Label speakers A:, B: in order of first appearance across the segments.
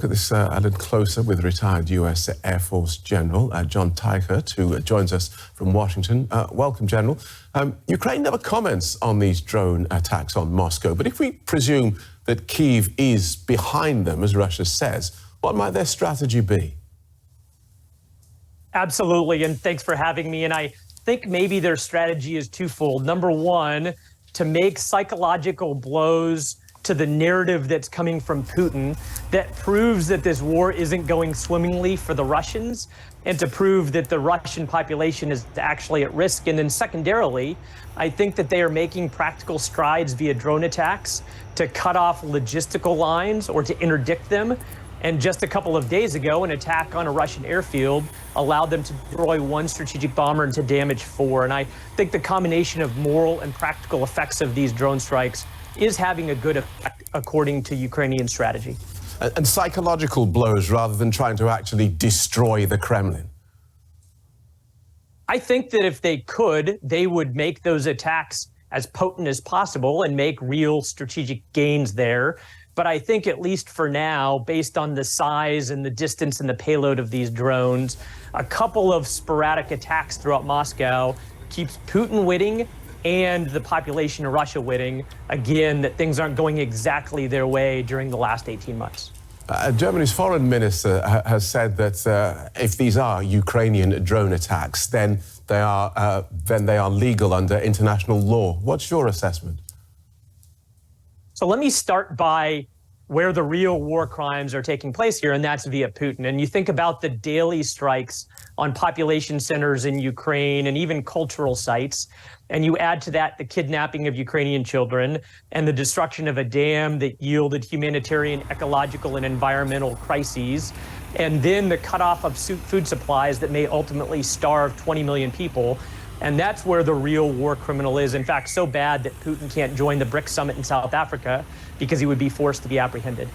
A: Look at this a little closer with retired US Air Force General John Teichert, who joins us from Washington. Welcome, General. Ukraine never comments on these drone attacks on Moscow, but if we presume that Kyiv is behind them, as Russia says, what might their strategy be?
B: Absolutely, and thanks for having me. And I think maybe their strategy is twofold. Number one, to make psychological blows to the narrative that's coming from Putin that proves that this war isn't going swimmingly for the Russians, and to prove that the Russian population is actually at risk. And then secondarily, I think that they are making practical strides via drone attacks to cut off logistical lines or to interdict them. And just a couple of days ago, an attack on a Russian airfield allowed them to destroy one strategic bomber and to damage four. And I think the combination of moral and practical effects of these drone strikes is having a good effect, according to Ukrainian strategy.
A: And psychological blows rather than trying to actually destroy the Kremlin?
B: I think that if they could, they would make those attacks as potent as possible and make real strategic gains there. But I think, at least for now, based on the size and the distance and the payload of these drones, a couple of sporadic attacks throughout Moscow keeps Putin witting and the population of Russia witting, again, that things aren't going exactly their way during the last 18 months.
A: Germany's foreign minister has said that if these are Ukrainian drone attacks, then they are legal under international law. What's your assessment?
B: So let me start by where the real war crimes are taking place here, and that's via Putin. And you think about the daily strikes on population centers in Ukraine and even cultural sites, and you add to that the kidnapping of Ukrainian children and the destruction of a dam that yielded humanitarian, ecological, and environmental crises, and then the cutoff of food supplies that may ultimately starve 20 million people. And that's where the real war criminal is. In fact, so bad that Putin can't join the BRICS summit in South Africa because he would be forced to be apprehended.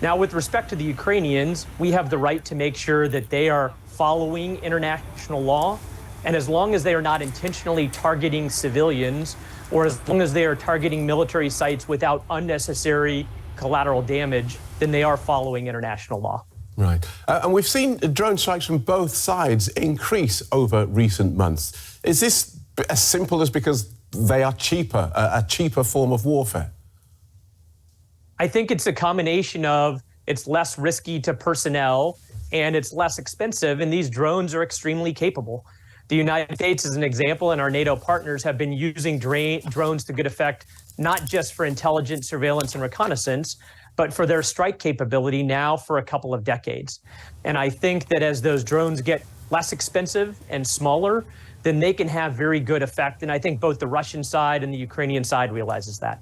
B: Now, with respect to the Ukrainians, we have the right to make sure that they are following international law. And as long as they are not intentionally targeting civilians, or as long as they are targeting military sites without unnecessary collateral damage, then they are following international law.
A: Right. And we've seen drone strikes from both sides increase over recent months. Is this as simple as because they are cheaper, a cheaper form of warfare?
B: I think it's a combination of it's less risky to personnel and it's less expensive, and these drones are extremely capable. The United States, as an example, and our NATO partners have been using drones to good effect, not just for intelligence, surveillance, and reconnaissance, but for their strike capability now for a couple of decades. And I think that as those drones get less expensive and smaller, then they can have very good effect. And I think both the Russian side and the Ukrainian side realizes that.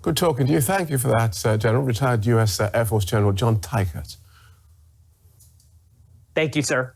A: Good talking to you. Thank you for that, General. Retired US Air Force General John Teichert.
B: Thank you, sir.